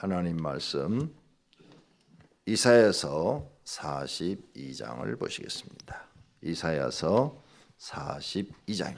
하나님 말씀 이사야서 42장을 보시겠습니다. 이사야서 42장입니다.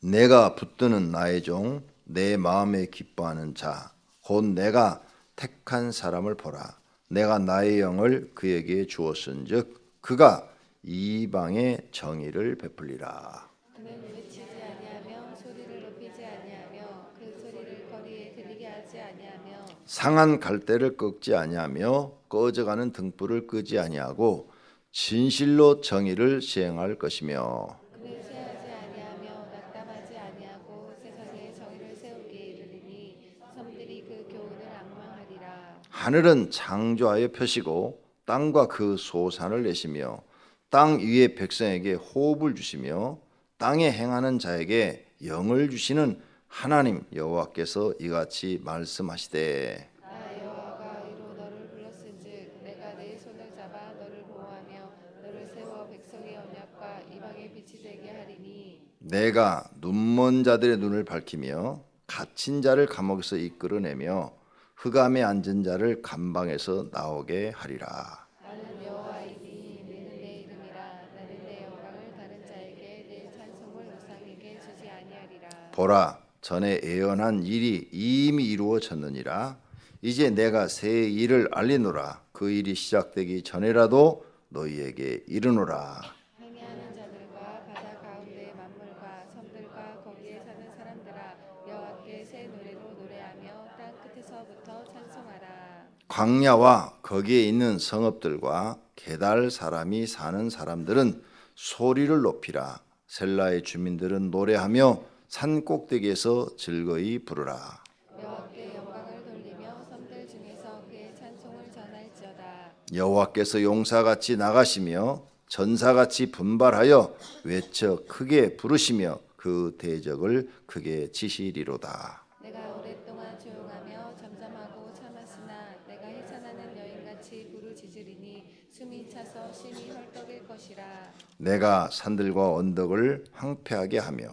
내가 붙드는 나의 종, 내 마음에 기뻐하는 자, 곧 내가 택한 사람을 보라. 내가 나의 영을 그에게 주었은즉 그가 이방의 정의를 베풀리라. 그는 외치지 아니하며 소리를 높이지 아니하며 그 소리를 거리에 들리게 하지 아니하며 상한 갈대를 꺾지 아니하며 꺼져가는 등불을 끄지 아니하고 진실로 정의를 시행할 것이며 그는 쇠하지 아니하며 낙담하지 아니하고 세상에 정의를 세우기에 이르리니 섬들이 그 교훈을 앙망하리라. 하늘은 창조하여 펴시고 땅과 그 소산을 내시며 땅 위의 백성에게 호흡을 주시며 땅에 행하는 자에게 영을 주시는 하나님 여호와께서 이같이 말씀하시되 나 여호와가 이로 너를 불렀은즉 내가 내 손을 잡아 너를 보호하며 너를 세워 백성의 언약과 이방의 빛이 되게 하리니 내가 눈먼 자들의 눈을 밝히며 갇힌 자를 감옥에서 이끌어내며 흑암에 앉은 자를 감방에서 나오게 하리라. 나는 여호와이니 너는 내 이름이라. 나는 내 영광을 다른 자에게 내 찬송을 우상에게 주지 아니하리라. 보라, 전에 예언한 일이 이미 이루어졌느니라. 이제 내가 새 일을 알리노라. 그 일이 시작되기 전에라도 너희에게 이르노라. 행위하는 자들과 바다 가운데의 만물과 섬들과 거기에 사는 사람들아, 여호와께 새 노래로 노래하며 땅 끝에서부터 찬송하라. 광야와 거기에 있는 성읍들과 게달 사람이 사는 사람들은 소리를 높이라. 셀라의 주민들은 노래하며 산 꼭대기에서 즐거이 부르라. 여호와께 영광을 돌리며 섬들 중에서 그의 찬송을 전할지어다. 여호와께서 용사같이 나가시며 전사같이 분발하여 외쳐 크게 부르시며 그 대적을 크게 치시리로다. 내가 오랫동안 조용하며 잠잠하고 참았으나 내가 해산하는 여인같이 부르짖으리니 숨이 차서 심히 헐떡일 것이라. 내가 산들과 언덕을 황폐하게 하며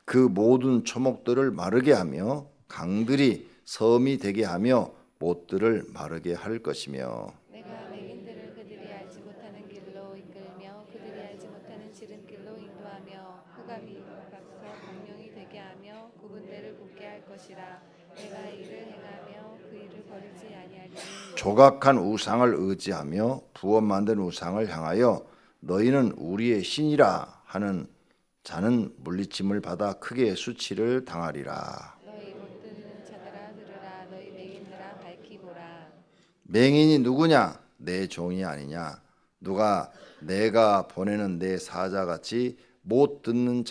그 모든 초목들을 마르게 하며 강들이 섬이 되게 하며 못들을 마르게 할 것이며 내가 맹인들을 그들이 알지 못하는 길로 이끌며 그들이 알지 못하는 지름길로 인도하며 흑암이 가서 공룡이 되게 하며 굽은 데를 굽게 할 것이라. 내가 이를 행하며 그 일을 버리지 아니하리니 조각한 우상을 의지하며 부어 만든 우상을 향하여 너희는 우리의 신이라 하는 자는 물리침을 받아 크게 수치를 당하리라. 너희 못 듣는 자들아 들으라. 너희 맹인들아 밝히 보라. 맹인이 누구냐? 내 종이 아니냐? 누가 내가 보내는 내 사자같이 못 듣는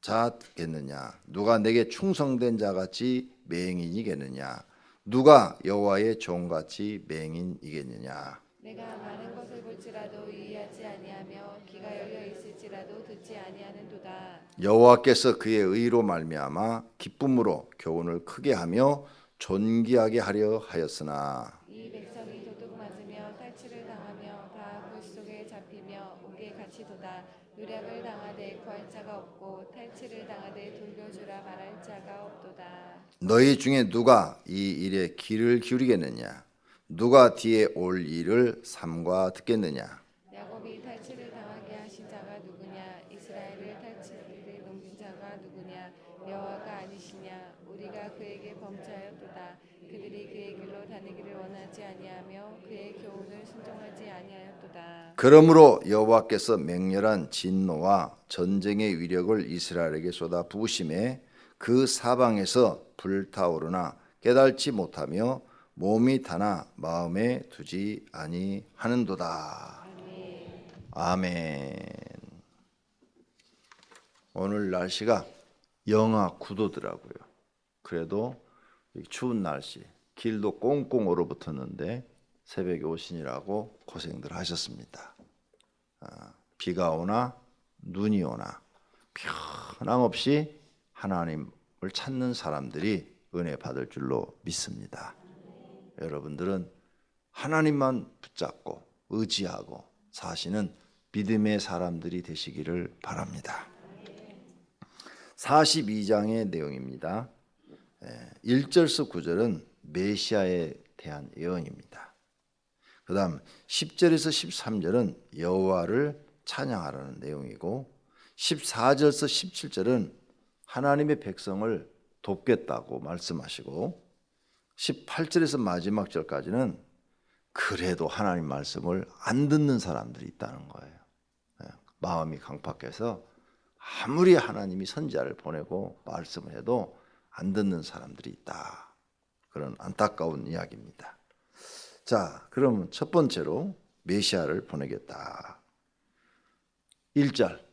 자겠느냐? 누가 내게 충성된 자같이 맹인이겠느냐? 누가 여호와의 종같이 맹인이겠느냐? 내가 많은 것을 볼지라도 유의하지 아니하며 귀가 열려 있을지라도 듣지 아니하는도다. 여호와께서 그의 의로 말미암아 기쁨으로 교훈을 크게 하며 존귀하게 하려 하였으나 이 백성이 도둑 맞으며 탈취를 당하며 다 굴 속에 잡히며 옥에 갇히도다. 누략을 당하되 구할 자가 없고 탈취를 당하되 돌려주라 말할 자가 없도다. 너희 중에 누가 이 일에 귀를 기울이겠느냐? 누가 뒤에 올 일을 삼가 듣겠느냐? 야곱이 탈취를 당하게 하신 자가 누구냐? 이스라엘을 탈취를 넘긴 자가 누구냐? 여호와가 아니시냐? 우리가 그에게 범죄하였도다. 그들이 그의 길로 다니기를 원하지 아니하며 그의 교훈을 순종하지 아니하였도다. 그러므로 여호와께서 맹렬한 진노와 전쟁의 위력을 이스라엘에게 쏟아 부으심에 그 사방에서 불타오르나 깨달지 못하며 몸이 타나 마음에 두지 아니하는도다. 아멘. 오늘 날씨가 영하 9도더라고요. 그래도 추운 날씨, 길도 꽁꽁 얼어붙었는데 새벽에 오시느라고 고생들 하셨습니다. 비가 오나 눈이 오나 변함없이 하나님을 찾는 사람들이 은혜 받을 줄로 믿습니다. 여러분들은 하나님만 붙잡고 의지하고 사시는 믿음의 사람들이 되시기를 바랍니다. 42장의 내용입니다. 1절에서 9절은 메시아에 대한 예언입니다. 그 다음 10절에서 13절은 여호와를 찬양하라는 내용이고 14절에서 17절은 하나님의 백성을 돕겠다고 말씀하시고 18절에서 마지막 절까지는 그래도 하나님 말씀을 안 듣는 사람들이 있다는 거예요. 마음이 강팍해서 아무리 하나님이 선지자를 보내고 말씀을 해도 안 듣는 사람들이 있다. 그런 안타까운 이야기입니다. 자, 그러면 첫 번째로 메시아를 보내겠다. 1절,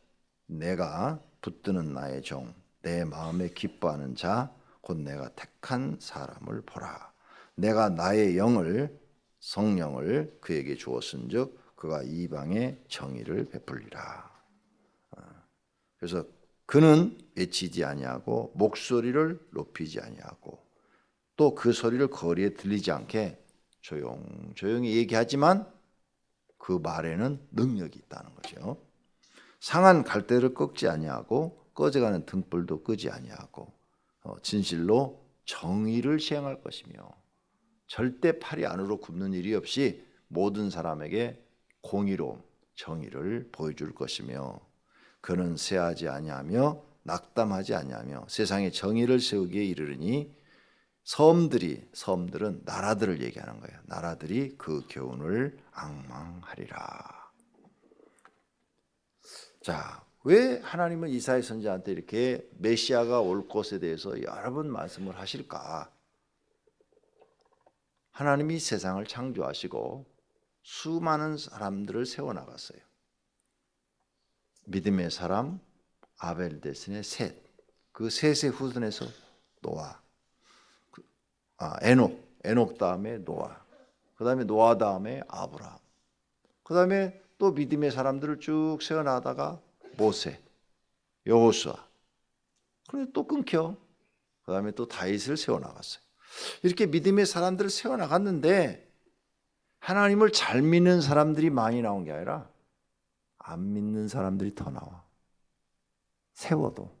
내가 붙드는 나의 종, 내 마음에 기뻐하는 자, 곧 내가 택한 사람을 보라. 내가 나의 영을, 성령을 그에게 주었은즉 그가 이방에 정의를 베풀리라. 그래서 그는 외치지 아니하고 목소리를 높이지 아니하고 또 그 소리를 거리에 들리지 않게 조용히 얘기하지만 그 말에는 능력이 있다는 거죠. 상한 갈대를 꺾지 아니하고 꺼져가는 등불도 끄지 아니하고 진실로 정의를 시행할 것이며 절대 팔이 안으로 굽는 일이 없이 모든 사람에게 공의로움, 정의를 보여줄 것이며 그는 쇠하지 아니하며 낙담하지 아니하며 세상에 정의를 세우기에 이르르니 섬들은 나라들을 얘기하는 거예요. 나라들이 그 교훈을 앙망하리라. 자, 왜 하나님은 이사야 선지자한테 이렇게 메시아가 올 것에 대해서 여러 번 말씀을 하실까? 하나님이 세상을 창조하시고 수많은 사람들을 세워나갔어요. 믿음의 사람 아벨 데슨의 셋, 그 셋의 후손에서 노아, 에녹 다음에 노아, 그 다음에 노아 다음에 아브라함, 그 다음에 또 믿음의 사람들을 쭉 세워나가다가 모세, 여호수아, 그런데 또 끊겨. 그 다음에 또 다윗을 세워나갔어요. 이렇게 믿음의 사람들을 세워나갔는데 하나님을 잘 믿는 사람들이 많이 나온 게 아니라 안 믿는 사람들이 더 나와. 세워도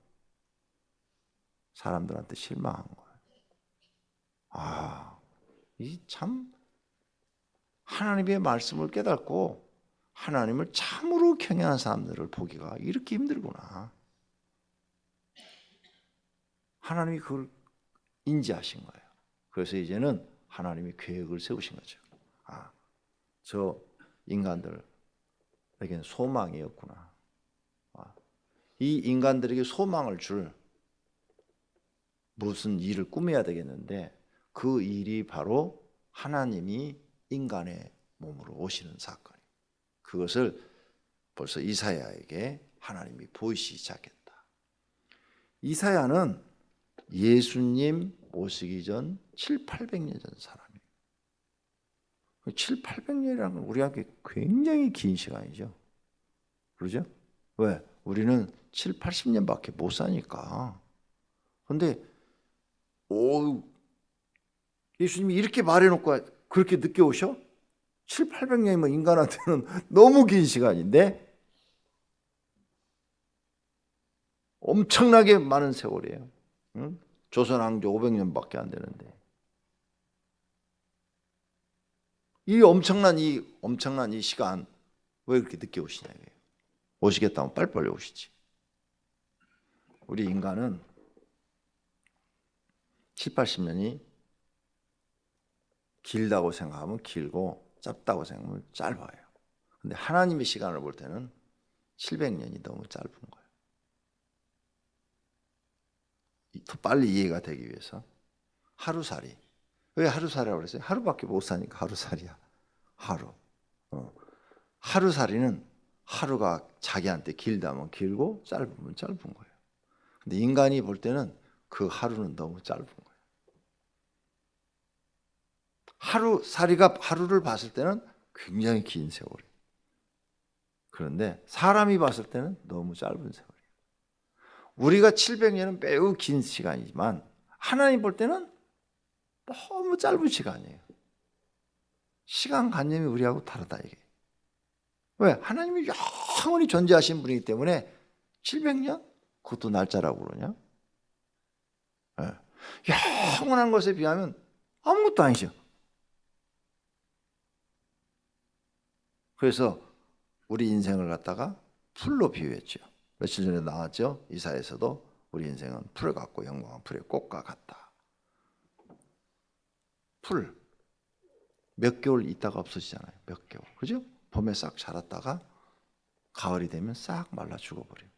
사람들한테 실망한 거예요. 이 참 하나님의 말씀을 깨닫고 하나님을 참으로 경외하는 사람들을 보기가 이렇게 힘들구나. 하나님이 그걸 인지하신 거예요. 그래서 이제는 하나님이 계획을 세우신 거죠. 저 인간들에게는 소망이었구나. 이 인간들에게 소망을 줄 무슨 일을 꾸며야 되겠는데 그 일이 바로 하나님이 인간의 몸으로 오시는 사건이에요. 그것을 벌써 이사야에게 하나님이 보이시기 시작했다. 이사야는 예수님 오시기 전 700~800년 전 사람이에요. 700~800년이라는 건 우리한테 굉장히 긴 시간이죠. 그러죠? 왜? 우리는 70~80년밖에 못 사니까. 그런데 예수님이 이렇게 말해놓고 그렇게 늦게 오셔? 700~800년이면 인간한테는 너무 긴 시간인데 엄청나게 많은 세월이에요. 응? 조선 왕조 500년밖에 안 되는데 이 엄청난 이 시간 왜 그렇게 늦게 오시냐고요. 오시겠다면 빨리빨리 오시지. 우리 인간은 70~80년이 길다고 생각하면 길고 짧다고 생각하면 짧아요. 근데 하나님의 시간을 볼 때는 700년이 너무 짧은 거예요. 더 빨리 이해가 되기 위해서 하루살이. 왜 하루살이라고 그랬어요? 하루밖에 못 사니까 하루살이야. 하루. 하루살이는 하루가 자기한테 길다면 길고 짧으면 짧은 거예요. 근데 인간이 볼 때는 그 하루는 너무 짧은 거예요. 하루살이가 하루를 봤을 때는 굉장히 긴 세월이에요. 그런데 사람이 봤을 때는 너무 짧은 세월이에요. 우리가 700년은 매우 긴 시간이지만 하나님 볼 때는 너무 짧은 시간이에요. 시간관념이 우리하고 다르다 이게. 왜? 하나님이 영원히 존재하신 분이기 때문에 700년? 그것도 날짜라고 그러냐? 네. 영원한 것에 비하면 아무것도 아니죠. 그래서 우리 인생을 갖다가 풀로 비유했죠. 며칠 전에 나왔죠. 이사에서도 우리 인생은 풀 같고 영광한 풀의 꽃과 같다. 풀 몇 개월 있다가 없어지잖아요. 몇 개월, 그죠? 봄에 싹 자랐다가 가을이 되면 싹 말라 죽어버려요.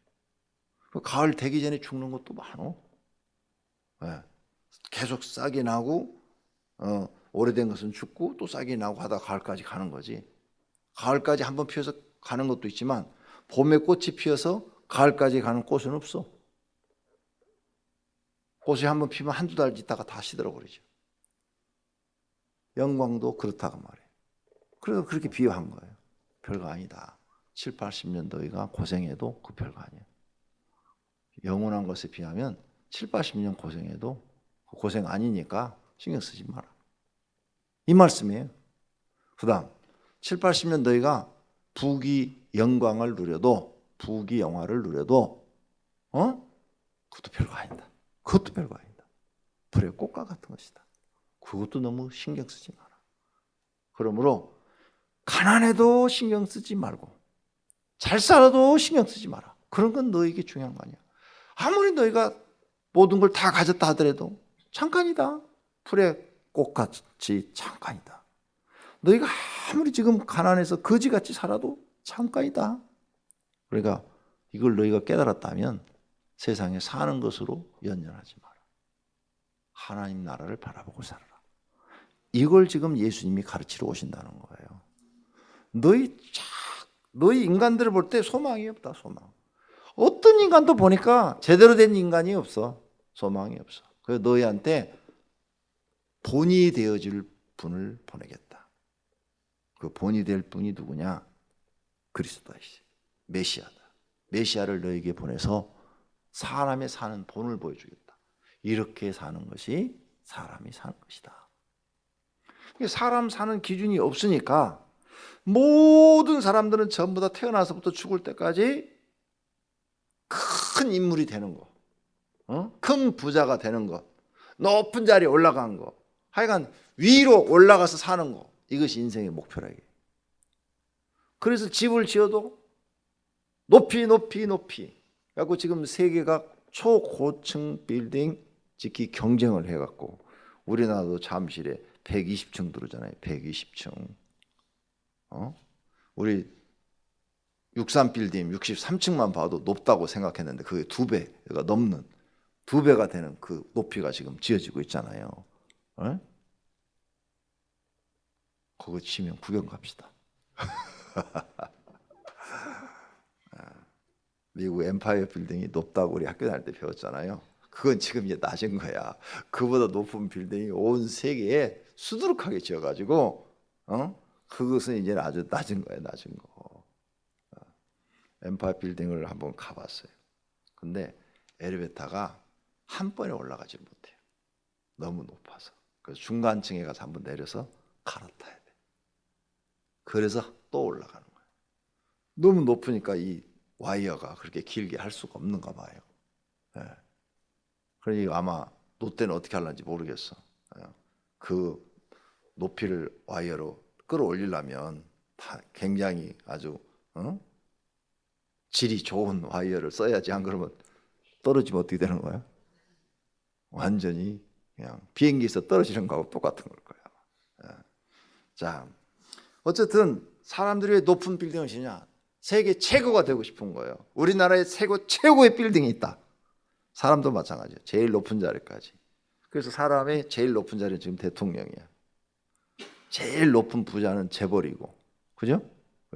가을 되기 전에 죽는 것도 많어. 네. 계속 싹이 나고 오래된 것은 죽고 또 싹이 나고 하다 가을까지 가는 거지. 가을까지 한번 피어서 가는 것도 있지만 봄에 꽃이 피어서 가을까지 가는 꽃은 없어. 꽃이 한번 피면 한두 달 있다가 다 시들어버리죠. 영광도 그렇다고 말해요. 그래서 그렇게 비유한 거예요. 별거 아니다. 7, 80년 너희가 고생해도 그 별거 아니에요. 영원한 것에 비하면 7, 80년 고생해도 그 고생 아니니까 신경 쓰지 마라. 이 말씀이에요. 그 다음 7, 80년 너희가 부귀 영광을 누려도 부귀 영화를 누려도 그것도 별거 아니다. 그것도 별거 아니다. 불의 꽃과 같은 것이다. 그것도 너무 신경 쓰지 마라. 그러므로 가난해도 신경 쓰지 말고 잘 살아도 신경 쓰지 마라. 그런 건 너에게 중요한 거 아니야. 아무리 너희가 모든 걸 다 가졌다 하더라도 잠깐이다. 풀의 꽃같이 잠깐이다. 너희가 아무리 지금 가난해서 거지같이 살아도 잠깐이다. 그러니까 이걸 너희가 깨달았다면 세상에 사는 것으로 연연하지 마라. 하나님 나라를 바라보고 살아라. 이걸 지금 예수님이 가르치러 오신다는 거예요. 너희 인간들을 볼 때 소망이 없다. 소망. 어떤 인간도 보니까 제대로 된 인간이 없어. 소망이 없어. 그래서 너희한테 본이 되어줄 분을 보내겠다. 그 본이 될 분이 누구냐? 그리스도이시. 메시아다. 메시아를 너에게 보내서 사람의 사는 본을 보여주겠다. 이렇게 사는 것이 사람이 사는 것이다. 사람 사는 기준이 없으니까 모든 사람들은 전부 다 태어나서부터 죽을 때까지 큰 인물이 되는 거, 큰 부자가 되는 것, 높은 자리에 올라간 거, 하여간 위로 올라가서 사는 거, 이것이 인생의 목표라고. 그래서 집을 지어도 높이 그래갖고 지금 세계가 초고층 빌딩 짓기 경쟁을 해갖고 우리나라도 잠실에 120층 들어오잖아요. 120층. 우리 63빌딩 63층만 봐도 높다고 생각했는데 그게 2배가 넘는 2배가 되는 그 높이가 지금 지어지고 있잖아요. 그거 치면 구경 갑시다. 미국 엠파이어 빌딩이 높다고 우리 학교 다닐 때 배웠잖아요. 그건 지금 이제 낮은 거야. 그보다 높은 빌딩이 온 세계에 수두룩하게 지어가지고 그것은 이제 아주 낮은 거예요. 낮은 거. 엠파이어 빌딩을 한번 가봤어요. 근데 엘리베이터가 한 번에 올라가지 못해요. 너무 높아서. 그래서 중간층에 가서 한번 내려서 갈아타야 돼. 그래서 또 올라가는 거예요. 너무 높으니까 이 와이어가 그렇게 길게 할 수가 없는가 봐요. 네. 그러니 아마 롯데는 어떻게 하려는지 모르겠어. 그 높이를 와이어로 끌어올리려면 다 굉장히 아주 질이 좋은 와이어를 써야지. 안 그러면 떨어지면 어떻게 되는 거야? 완전히 그냥 비행기에서 떨어지는 거하고 똑같은 걸 거야. 자, 어쨌든 사람들이 왜 높은 빌딩을 지냐? 세계 최고가 되고 싶은 거예요. 우리나라에 최고의 빌딩이 있다. 사람도 마찬가지예요. 제일 높은 자리까지. 그래서 사람의 제일 높은 자리는 지금 대통령이야. 제일 높은 부자는 재벌이고, 그죠?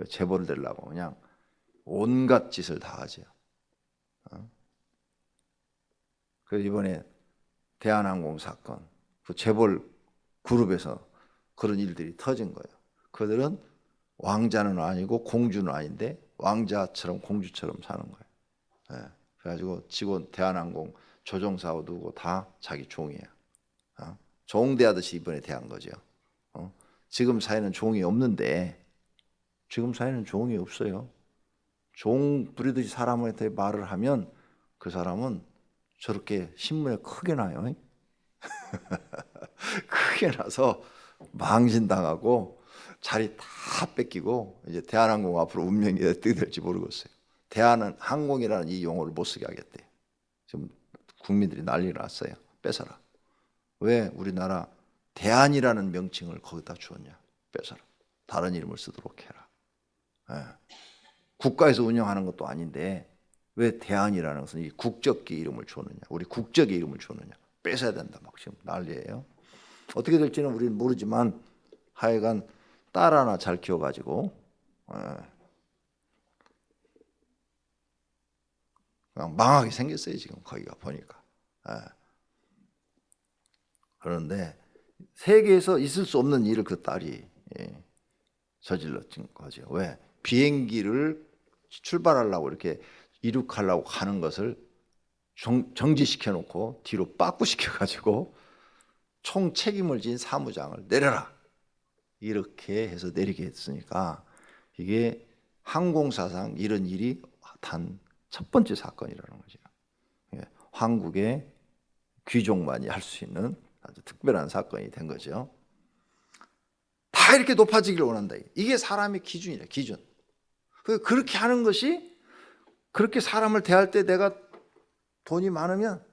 재벌을 되려고 그냥 온갖 짓을 다 하죠. 그래서 이번에 대한항공 사건, 그 재벌 그룹에서 그런 일들이 터진 거예요. 그들은 왕자는 아니고 공주는 아닌데 왕자처럼 공주처럼 사는 거예요. 네. 그래가지고 직원 대한항공 조종사도 두고 다 자기 종이에요. 종대하듯이 이번에 대한 거죠. 지금 사회는 종이 없는데 지금 사회는 종이 없어요. 종 부리듯이 사람한테 말을 하면 그 사람은 저렇게 신문에 크게 나요. 크게 나서 망신당하고 자리 다 뺏기고 이제 대한항공 앞으로 운명이 어떻게 될지 모르겠어요. 대한항공이라는 이 용어를 못 쓰게 하겠대. 지금 국민들이 난리가 났어요. 뺏어라. 왜 우리나라 대한이라는 명칭을 거기다 주었냐? 뺏어라. 다른 이름을 쓰도록 해라. 예. 국가에서 운영하는 것도 아닌데 왜 대한이라는 것은 이 국적기 이름을 주느냐? 우리 국적의 이름을 주느냐? 뺏어야 된다. 막 지금 난리예요. 어떻게 될지는 우리는 모르지만 하여간 딸 하나 잘 키워가지고 그냥 망하게 생겼어요. 지금 거기가 보니까. 그런데 세계에서 있을 수 없는 일을 그 딸이 저질렀던 거죠. 왜? 비행기를 출발하려고 이렇게 이륙하려고 하는 것을 정지시켜 놓고 뒤로 빠꾸시켜 가지고 총 책임을 진 사무장을 내려라. 이렇게 해서 내리게 했으니까 이게 항공사상 이런 일이 단 첫 번째 사건이라는 거죠. 한국의 귀족만이 할 수 있는 아주 특별한 사건이 된 거죠. 다 이렇게 높아지기를 원한다. 이게 사람의 기준이래, 기준. 그렇게 하는 것이 그렇게 사람을 대할 때 내가 돈이 많으면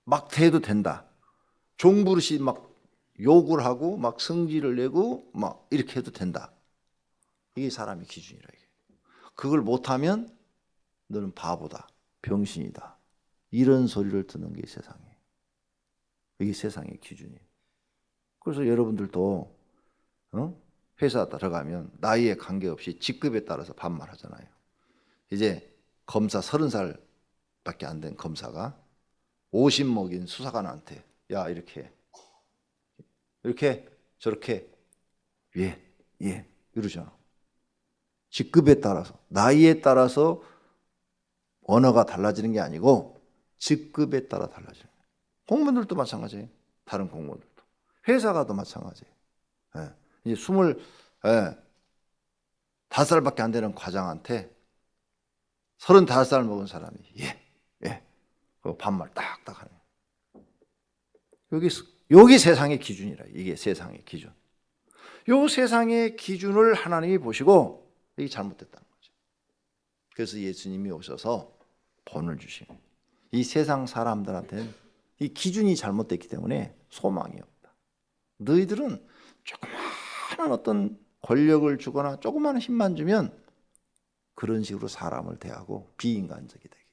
막 대해도 된다. 종부릇이 막 욕을 하고 막 성질을 내고 막 이렇게 해도 된다. 이게 사람의 기준이라 이게. 그걸 못하면 너는 바보다, 병신이다. 이런 소리를 듣는 게 세상이에요. 이게 세상의 기준이에요. 그래서 여러분들도 회사 들어가면 나이에 관계없이 직급에 따라서 반말하잖아요. 이제 검사 30살밖에 안 된 검사가 50 먹인 수사관한테 야 이렇게 저렇게 예 이러잖아. 직급에 따라서 나이에 따라서 언어가 달라지는 게 아니고 직급에 따라 달라져요. 공무원들도 마찬가지예요. 다른 공무원들도. 회사가도 마찬가지예요. 이제 25살밖에 안 되는 과장한테 35살 먹은 사람이 그 반말 딱딱 하네. 여기 세상의 기준이라. 이게 세상의 기준. 요 세상의 기준을 하나님이 보시고 이게 잘못됐다는 거죠. 그래서 예수님이 오셔서 본을 주시는. 이 세상 사람들한테는 이 기준이 잘못됐기 때문에 소망이 없다. 너희들은 조그마한 어떤 권력을 주거나 조그마한 힘만 주면 그런 식으로 사람을 대하고 비인간적이 되게.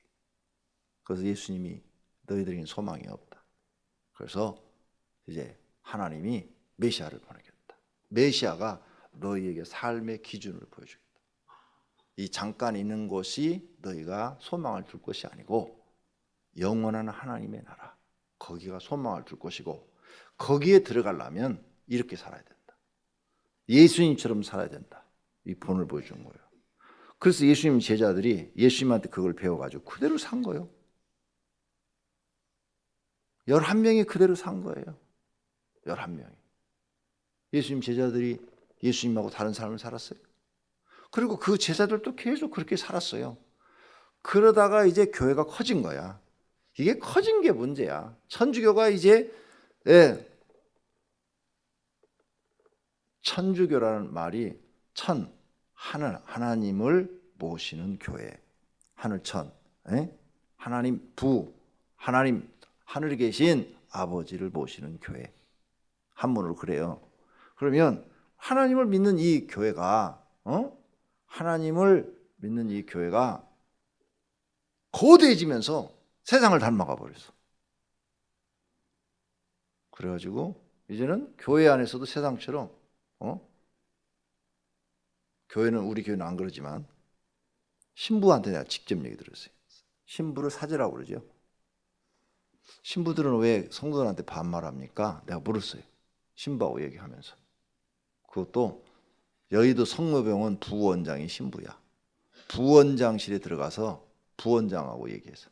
그래서 예수님이 너희들에게는 소망이 없다. 그래서 이제 하나님이 메시아를 보내겠다. 메시아가 너희에게 삶의 기준을 보여주겠다. 이 잠깐 있는 곳이 너희가 소망을 둘 것이 아니고 영원한 하나님의 나라. 거기가 소망을 둘 것이고 거기에 들어가려면 이렇게 살아야 된다. 예수님처럼 살아야 된다. 이 본을 보여준 거예요. 그래서 예수님 제자들이 예수님한테 그걸 배워가지고 그대로 산 거예요. 11명이 그대로 산 거예요. 11명이. 예수님 제자들이 예수님하고 다른 삶을 살았어요. 그리고 그 제자들도 계속 그렇게 살았어요. 그러다가 이제 교회가 커진 거야. 이게 커진 게 문제야. 천주교가 이제 천주교라는 말이 하나님을 모시는 교회. 하늘천. 하나님 부. 하나님 하늘에 계신 아버지를 모시는 교회. 한문으로 그래요. 그러면 하나님을 믿는 이 교회가 하나님을 믿는 이 교회가 거대해지면서 세상을 닮아가 버렸어. 그래가지고 이제는 교회 안에서도 세상처럼 교회는 우리 교회는 안 그러지만 신부한테 내가 직접 얘기 들었어요. 신부를 사제라고 그러죠. 신부들은 왜 성도들한테 반말합니까? 내가 물었어요. 신부하고 얘기하면서. 그것도 여의도 성모병원 부원장이 신부야. 부원장실에 들어가서 부원장하고 얘기해서.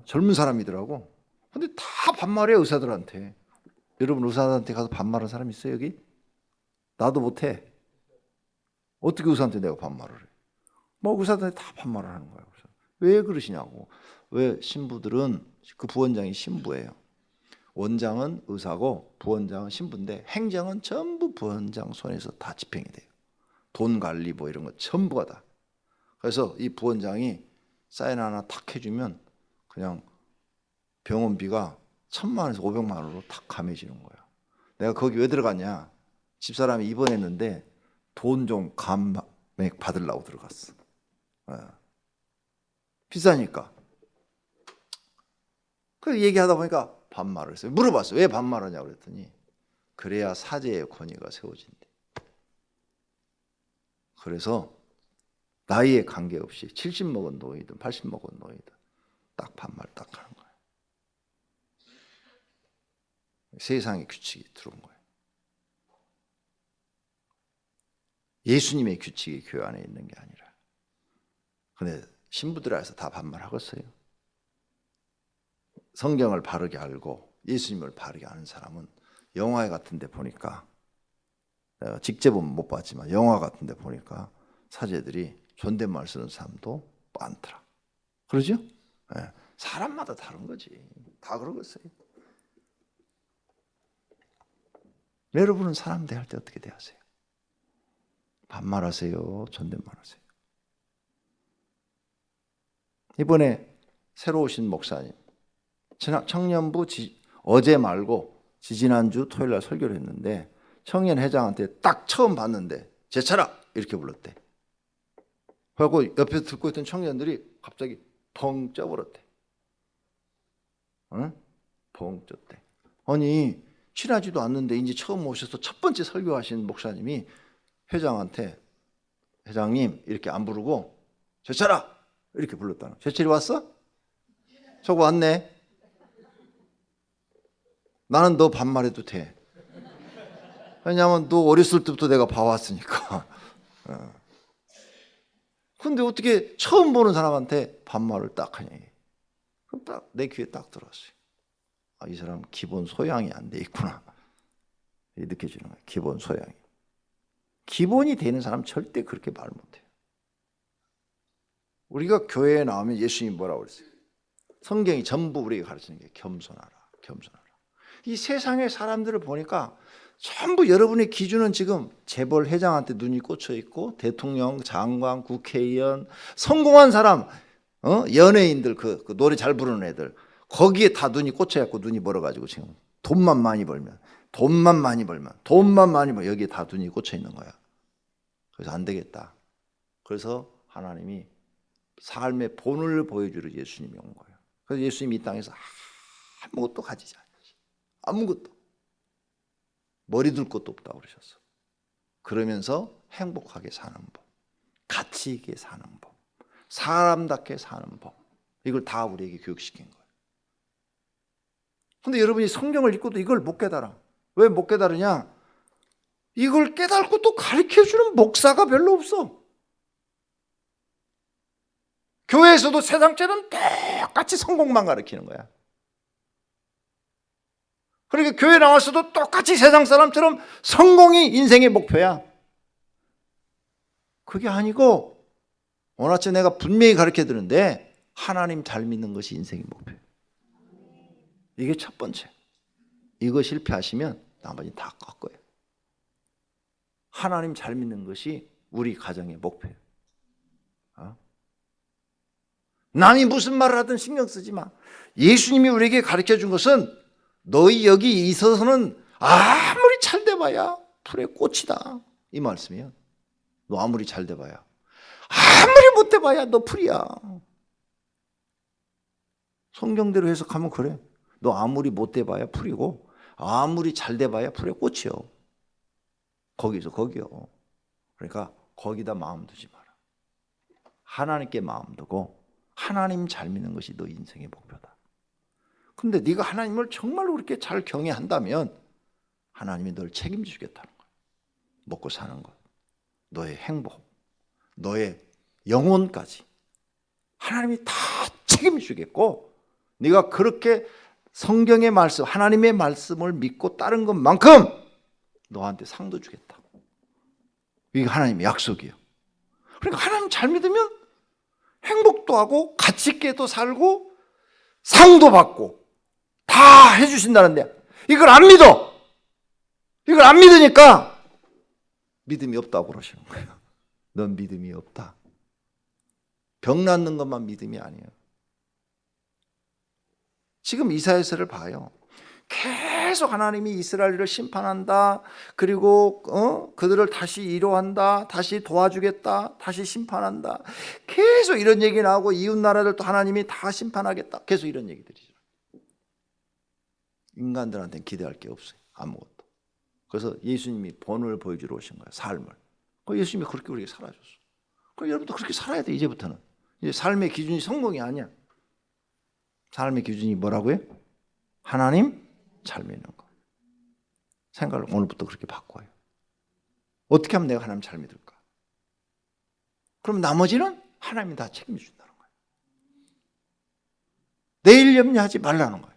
젊은 사람이더라고. 근데 다 반말해 의사들한테. 여러분 의사한테 가서 반말한 사람 있어요 여기? 나도 못해. 어떻게 의사한테 내가 반말을 해? 뭐 의사들한테 다 반말을 하는 거야. 왜 그러시냐고. 왜 신부들은 그 부원장이 신부예요. 원장은 의사고 부원장은 신부인데 행정은 전부 부원장 손에서 다 집행이 돼요. 돈 관리 뭐 이런 거 전부가 다. 그래서 이 부원장이 사인 하나 탁 해주면 그냥 병원비가 1,000만 원에서 500만 원으로 탁 감해지는 거야. 내가 거기 왜 들어갔냐? 집사람이 입원했는데 돈 좀 감액 받으려고 들어갔어. 비싸니까. 그 얘기하다 보니까 반말을 했어요. 물어봤어요. 왜 반말하냐고 그랬더니 그래야 사제의 권위가 세워진대. 그래서 나이에 관계없이 70 먹은 노이든 80 먹은 노이든 딱 반말 딱 하는 거예요. 세상의 규칙이 들어온 거예요. 예수님의 규칙이 교회 안에 있는 게 아니라. 근데 신부들에서 다 반말하겠어요. 성경을 바르게 알고 예수님을 바르게 아는 사람은 영화 같은 데 보니까, 내가 직접은 못 봤지만 영화 같은 데 보니까 사제들이 존댓말 쓰는 사람도 많더라. 그러죠? 네. 사람마다 다른 거지. 다 그러겠어요. 여러분은 사람 대할 때 어떻게 대하세요? 반말하세요? 존댓말하세요? 이번에 새로 오신 목사님, 청년부 어제 말고 지지난주 토요일 날 설교를 했는데 청년 회장한테 딱 처음 봤는데 제차라 이렇게 불렀대. 그리고 옆에서 듣고 있던 청년들이 갑자기 펑 쪄버렸대. 응? 펑 쪘대. 아니 친하지도 않는데 이제 처음 오셔서 첫 번째 설교하신 목사님이 회장한테 회장님 이렇게 안 부르고 제차라 이렇게 불렀다는. 제철이 왔어? 저거 왔네. 나는 너 반말해도 돼. 왜냐하면 너 어렸을 때부터 내가 봐왔으니까. 근데 어떻게 처음 보는 사람한테 반말을 딱 하냐. 그럼 딱 내 귀에 딱 들어왔어요. 아, 이 사람 기본 소양이 안 돼 있구나. 느껴지는 거예요. 기본 소양이. 기본이 되는 사람 절대 그렇게 말 못해요. 우리가 교회에 나오면 예수님이 뭐라고 그랬어요? 성경이 전부 우리에게 가르치는 게 겸손하라, 겸손하라. 이 세상의 사람들을 보니까 전부 여러분의 기준은 지금 재벌 회장한테 눈이 꽂혀 있고 대통령, 장관, 국회의원, 성공한 사람, 연예인들 그 노래 잘 부르는 애들 거기에 다 눈이 꽂혀갖고 눈이 멀어가지고 지금 돈만 많이 벌면 여기에 다 눈이 꽂혀 있는 거야. 그래서 안 되겠다. 그래서 하나님이 삶의 본을 보여주러 예수님이 온 거예요. 그래서 예수님이 이 땅에서 아무것도 가지지 않으시. 아무것도. 머리 둘 것도 없다고 그러셨어. 그러면서 행복하게 사는 법, 가치 있게 사는 법, 사람답게 사는 법, 이걸 다 우리에게 교육시킨 거예요. 근데 여러분이 성경을 읽고도 이걸 못 깨달아. 왜 못 깨달으냐? 이걸 깨닫고 또 가르쳐주는 목사가 별로 없어. 교회에서도 세상처럼 똑같이 성공만 가르치는 거야. 그러니까 교회 나와서도 똑같이 세상 사람처럼 성공이 인생의 목표야. 그게 아니고 오늘 아침에 내가 분명히 가르쳐 드렸는데 하나님 잘 믿는 것이 인생의 목표예요. 이게 첫 번째. 이거 실패하시면 나머지 다 꺾어요. 하나님 잘 믿는 것이 우리 가정의 목표예요. 남이 무슨 말을 하든 신경 쓰지 마. 예수님이 우리에게 가르쳐 준 것은 너희 여기 있어서는 아무리 잘 돼봐야 풀에 꽃이다. 이 말씀이에요. 너 아무리 잘 돼봐야. 아무리 못 돼봐야 너 풀이야. 성경대로 해석하면 그래. 너 아무리 못 돼봐야 풀이고 아무리 잘 돼봐야 풀에 꽃이요. 거기서 거기요. 그러니까 거기다 마음 두지 마라. 하나님께 마음 두고 하나님 잘 믿는 것이 너 인생의 목표다. 근데 네가 하나님을 정말로 그렇게 잘 경외한다면 하나님이 널 책임지겠다는 거야. 먹고 사는 것, 너의 행복, 너의 영혼까지 하나님이 다 책임지겠고 네가 그렇게 성경의 말씀, 하나님의 말씀을 믿고 따른 것만큼 너한테 상도 주겠다. 이게 하나님의 약속이에요. 그러니까 하나님 잘 믿으면 행복도 하고 가치 있게도 살고 상도 받고 다 해주신다는데 이걸 안 믿어. 이걸 안 믿으니까 믿음이 없다고 그러시는 거예요. 넌 믿음이 없다. 병 낫는 것만 믿음이 아니에요. 지금 이사야서를 봐요. 계속 하나님이 이스라엘을 심판한다. 그리고 그들을 다시 위로한다. 다시 도와주겠다. 다시 심판한다. 계속 이런 얘기 나오고 이웃 나라들도 하나님이 다 심판하겠다. 계속 이런 얘기들이죠. 인간들한테는 기대할 게 없어요. 아무것도. 그래서 예수님이 본을 보여주러 오신 거예요. 삶을. 예수님이 그렇게 우리에게 살아줬어. 그럼 여러분도 그렇게 살아야 돼. 이제부터는. 이제 삶의 기준이 성공이 아니야. 삶의 기준이 뭐라고요? 하나님 잘 믿는 거. 생각을 오늘부터 그렇게 바꿔요. 어떻게 하면 내가 하나님 잘 믿을까? 그럼 나머지는 하나님이 다 책임져준다는 거예요. 내일 염려하지 말라는 거예요.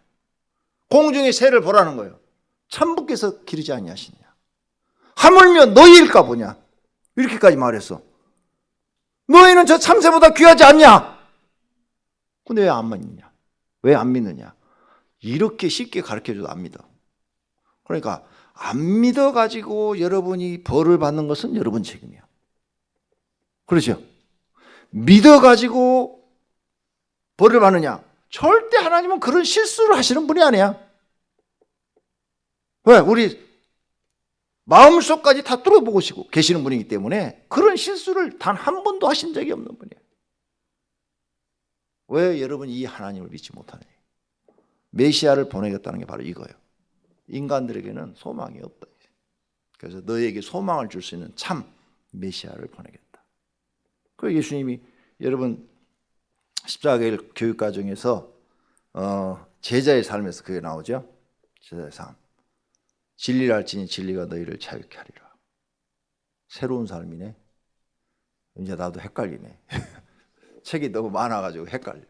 공중의 새를 보라는 거예요. 천부께서 기르지 아니하시냐. 하물며 너희일까 보냐. 이렇게까지 말했어. 너희는 저 참새보다 귀하지 않냐. 근데 왜 안 믿느냐? 왜 안 믿느냐? 이렇게 쉽게 가르쳐줘도 안 믿어. 그러니까 안 믿어가지고 여러분이 벌을 받는 것은 여러분 책임이야. 그렇죠? 믿어가지고 벌을 받느냐? 절대 하나님은 그런 실수를 하시는 분이 아니야. 왜? 우리 마음속까지 다 뚫어보고 계시는 분이기 때문에 그런 실수를 단 한 번도 하신 적이 없는 분이에요. 왜 여러분이 이 하나님을 믿지 못하느냐? 메시아를 보내겠다는 게 바로 이거예요. 인간들에게는 소망이 없다. 그래서 너희에게 소망을 줄 수 있는 참 메시아를 보내겠다. 그 예수님이 여러분 십자가의 교육 과정에서 제자의 삶에서 그게 나오죠. 제자의 삶. 진리를 알지니 진리가 너희를 자유케 하리라. 새로운 삶이네. 이제 나도 헷갈리네. 책이 너무 많아가지고 헷갈려.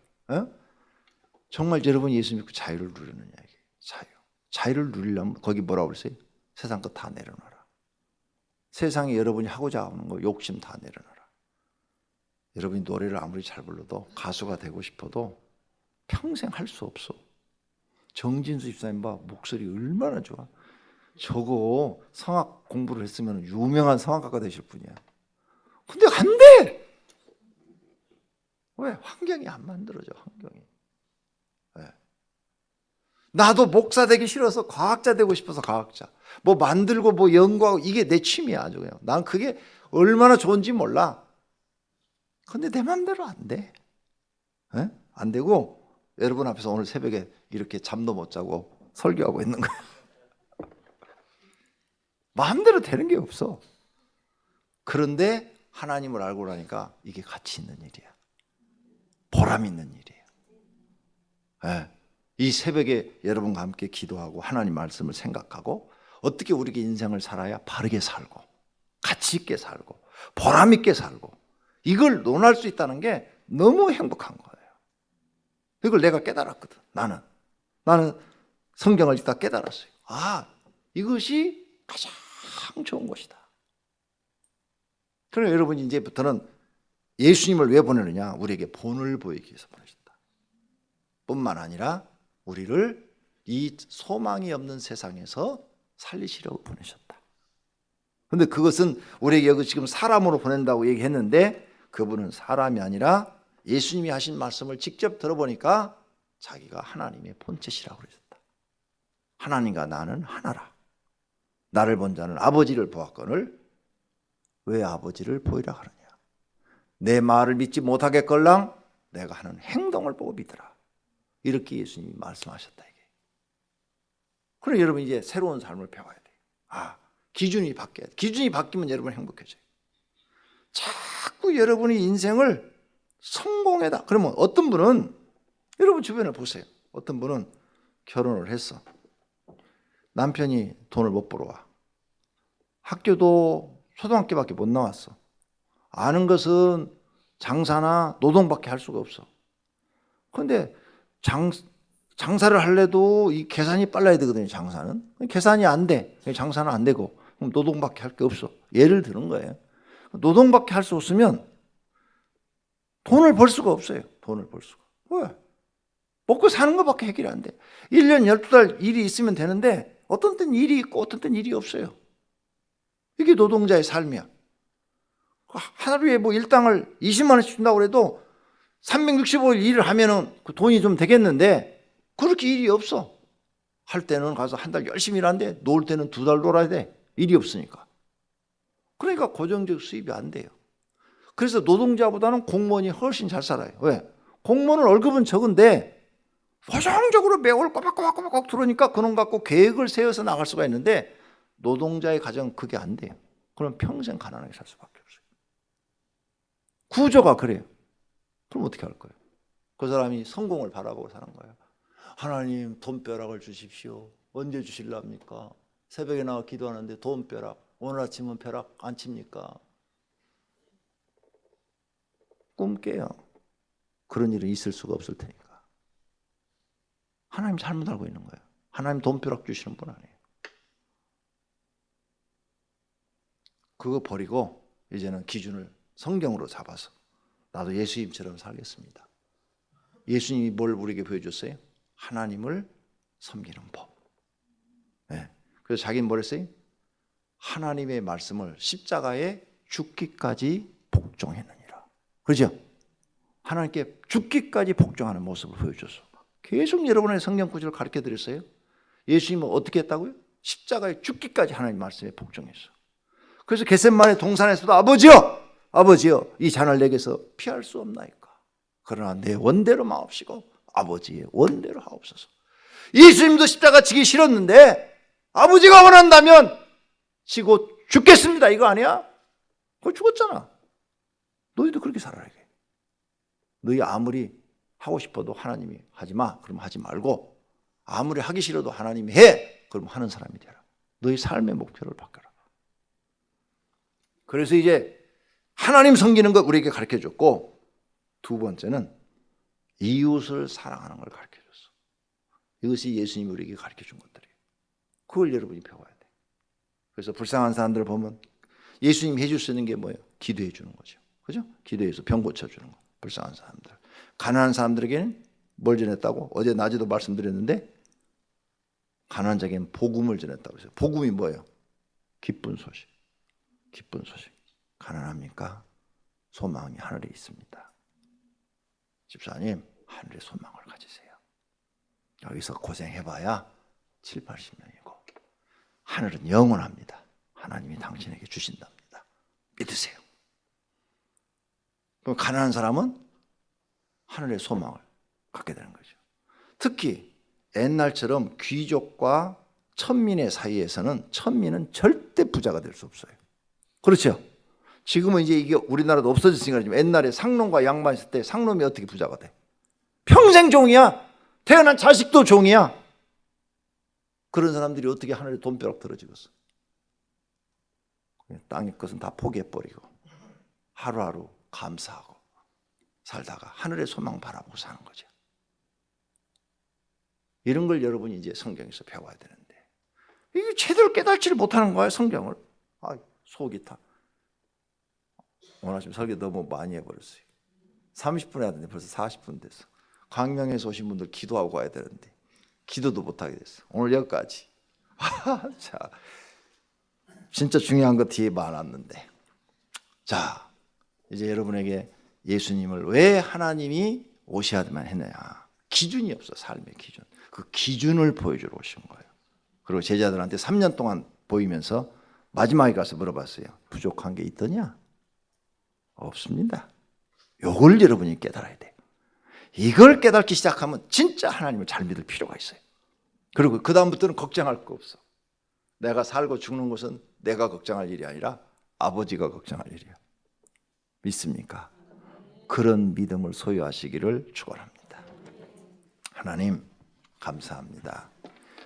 정말 여러분 예수 믿고 자유를 누리느냐 이게. 자유를 누리려면 거기 뭐라고 그랬어요? 세상 거 다 내려놔라. 세상에 여러분이 하고자 하는 거 욕심 다 내려놔라. 여러분이 노래를 아무리 잘 불러도 가수가 되고 싶어도 평생 할 수 없어. 정진수 집사님 봐. 목소리 얼마나 좋아. 저거 성악 공부를 했으면 유명한 성악가가 되실 분이야. 근데 안 돼. 왜? 환경이 안 만들어져. 환경이. 왜? 나도 목사 되기 싫어서 과학자 되고 싶어서 과학자. 뭐 만들고 뭐 연구하고 이게 내 취미야 아주 그냥. 난 그게 얼마나 좋은지 몰라. 근데 내 마음대로 안 돼. 에? 안 되고 여러분 앞에서 오늘 새벽에 이렇게 잠도 못 자고 설교하고 있는 거야. 마음대로 되는 게 없어. 그런데 하나님을 알고 나니까 이게 가치 있는 일이야. 보람 있는 일이에요. 네. 이 새벽에 여러분과 함께 기도하고 하나님 말씀을 생각하고 어떻게 우리가 인생을 살아야 바르게 살고 가치 있게 살고 보람 있게 살고 이걸 논할 수 있다는 게 너무 행복한 거예요. 이걸 내가 깨달았거든. 나는 성경을 읽다 깨달았어요. 아, 이것이 가장 좋은 것이다. 그럼 여러분이 이제부터는 예수님을 왜 보내느냐? 우리에게 본을 보이기 위해서 보내셨다. 뿐만 아니라 우리를 이 소망이 없는 세상에서 살리시려고 보내셨다. 그런데 그것은 우리에게 여기 지금 사람으로 보낸다고 얘기했는데 그분은 사람이 아니라 예수님이 하신 말씀을 직접 들어보니까 자기가 하나님의 본체시라고 그러셨다. 하나님과 나는 하나라. 나를 본 자는 아버지를 보았거늘 왜 아버지를 보이라 하느냐. 내 말을 믿지 못하겠걸랑 내가 하는 행동을 보고 믿으라. 이렇게 예수님이 말씀하셨다. 이게. 그럼 여러분 이제 새로운 삶을 배워야 돼요. 아, 기준이 바뀌어야 돼. 기준이 바뀌면 여러분 행복해져요. 자꾸 여러분이 인생을 성공에다. 그러면 어떤 분은 여러분 주변에 보세요. 어떤 분은 결혼을 했어. 남편이 돈을 못 벌어와. 학교도 초등학교밖에 못 나왔어. 아는 것은 장사나 노동밖에 할 수가 없어. 그런데 장사를 하려도 이 계산이 빨라야 되거든요. 장사는 계산이 안 돼. 장사는 안 되고 그럼 노동밖에 할 게 없어. 예를 드는 거예요. 노동밖에 할 수 없으면 돈을 벌 수가 없어요. 돈을 벌 수가. 왜? 먹고 사는 것밖에 해결이 안 돼. 1년 12달 일이 있으면 되는데 어떤 때는 일이 있고 어떤 때는 일이 없어요. 이게 노동자의 삶이야. 하루에 뭐 일당을 20만 원씩 준다고 해도 365일 일을 하면은 그 돈이 좀 되겠는데 그렇게 일이 없어. 할 때는 가서 한 달 열심히 일하는데 놀 때는 2달 놀아야 돼. 일이 없으니까. 그러니까 고정적 수입이 안 돼요. 그래서 노동자보다는 공무원이 훨씬 잘 살아요. 왜? 공무원은 월급은 적은데 보장적으로 매월 꼬박꼬박 들어오니까 그놈 갖고 계획을 세워서 나갈 수가 있는데 노동자의 가정은 그게 안 돼요. 그럼 평생 가난하게 살 수밖에 없어요. 구조가 그래요. 그럼 어떻게 할 거예요? 그 사람이 성공을 바라보고 사는 거예요. 하나님 돈벼락을 주십시오. 언제 주실랍니까? 새벽에 나와 기도하는데 돈벼락. 오늘 아침은 벼락 안 칩니까? 꿈 깨요. 그런 일은 있을 수가 없을 테니까. 하나님 잘못 알고 있는 거예요. 하나님 돈벼락 주시는 분 아니에요. 그거 버리고 이제는 기준을 성경으로 잡아서 나도 예수님처럼 살겠습니다. 예수님이 뭘 우리에게 보여줬어요? 하나님을 섬기는 법. 네. 그래서 자기는 뭘 했어요? 하나님의 말씀을 십자가에 죽기까지 복종했느니라. 그렇죠? 하나님께 죽기까지 복종하는 모습을 보여줬어. 계속 여러분의 성경 구절을 가르쳐 드렸어요. 예수님은 어떻게 했다고요? 십자가에 죽기까지 하나님 말씀에 복종했어. 그래서 겟세마네 동산에서도 아버지여 이 잔을 내게서 피할 수 없나이까. 그러나 내 원대로 마옵시고 아버지의 원대로 하옵소서. 예수님도 십자가 지기 싫었는데 아버지가 원한다면 지고 죽겠습니다. 이거 아니야? 그거 죽었잖아. 너희도 그렇게 살아야 돼. 너희 아무리 하고 싶어도 하나님이 하지 마. 그럼 하지 말고 아무리 하기 싫어도 하나님이 해. 그럼 하는 사람이 되라. 너희 삶의 목표를 바꿔라. 그래서 이제 하나님 섬기는 것 우리에게 가르쳐줬고 두 번째는 이웃을 사랑하는 걸 가르쳐줬어. 이것이 예수님이 우리에게 가르쳐준 것들이에요. 그걸 여러분이 배워야 돼. 그래서 불쌍한 사람들을 보면 예수님이 해줄 수 있는 게 뭐예요? 기도해 주는 거죠. 그죠? 기도해서 병 고쳐주는 거. 불쌍한 사람들. 가난한 사람들에게는 뭘 전했다고? 어제 낮에도 말씀드렸는데 가난한 자에게는 복음을 전했다고 했어요. 복음이 뭐예요? 기쁜 소식. 기쁜 소식. 가난합니까? 소망이 하늘에 있습니다. 집사님, 하늘에 소망을 가지세요. 여기서 고생해봐야 7, 80년이고 하늘은 영원합니다. 하나님이 당신에게 주신답니다. 믿으세요. 그럼 가난한 사람은 하늘의 소망을 갖게 되는 거죠. 특히 옛날처럼 귀족과 천민의 사이에서는 천민은 절대 부자가 될 수 없어요. 그렇죠? 지금은 이제 이게 우리나라도 없어졌으니까 그렇지만 옛날에 상놈과 양반 있을 때 상놈이 어떻게 부자가 돼? 평생 종이야. 태어난 자식도 종이야. 그런 사람들이 어떻게 하늘에 돈벼락 들어지겠어? 땅의 것은 다 포기해버리고 하루하루 감사하고 살다가 하늘의 소망 바라보고 사는 거죠. 이런 걸 여러분이 이제 성경에서 배워야 되는데 이게 제대로 깨닫지를 못하는 거예요. 성경을. 속이 타. 오늘 아침 설교 너무 많이 해버렸어요. 30분 해야 되는데 벌써 40분 됐어. 광명에서 오신 분들 기도하고 가야 되는데 기도도 못하게 됐어. 오늘 여기까지. 자, 진짜 중요한 거 뒤에 많았는데, 자 이제 여러분에게 예수님을 왜 하나님이 오셔야만 했느냐, 기준이 없어. 삶의 기준. 그 기준을 보여주러 오신 거예요. 그리고 제자들한테 3년 동안 보이면서 마지막에 가서 물어봤어요. 부족한 게 있더냐? 없습니다. 요걸 여러분이 깨달아야 돼요. 이걸 깨닫기 시작하면 진짜 하나님을 잘 믿을 필요가 있어요. 그리고 그 다음부터는 걱정할 거 없어. 내가 살고 죽는 것은 내가 걱정할 일이 아니라 아버지가 걱정할 일이야. 믿습니까? 그런 믿음을 소유하시기를 축원합니다. 하나님 감사합니다.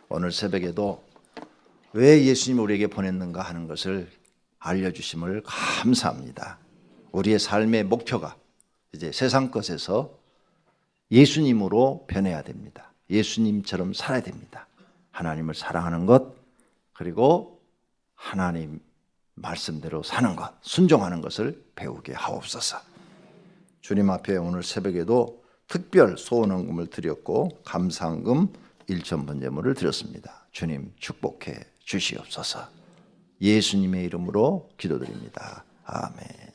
오늘 새벽에도 왜 예수님이 우리에게 보냈는가 하는 것을 알려주심을 감사합니다. 우리의 삶의 목표가 이제 세상 것에서 예수님으로 변해야 됩니다. 예수님처럼 살아야 됩니다. 하나님을 사랑하는 것, 그리고 하나님 말씀대로 사는 것, 순종하는 것을 배우게 하옵소서. 주님 앞에 오늘 새벽에도 특별 소원헌금을 드렸고 감사헌금 1천 번제물을 드렸습니다. 주님 축복해 주시옵소서. 예수님의 이름으로 기도드립니다. 아멘.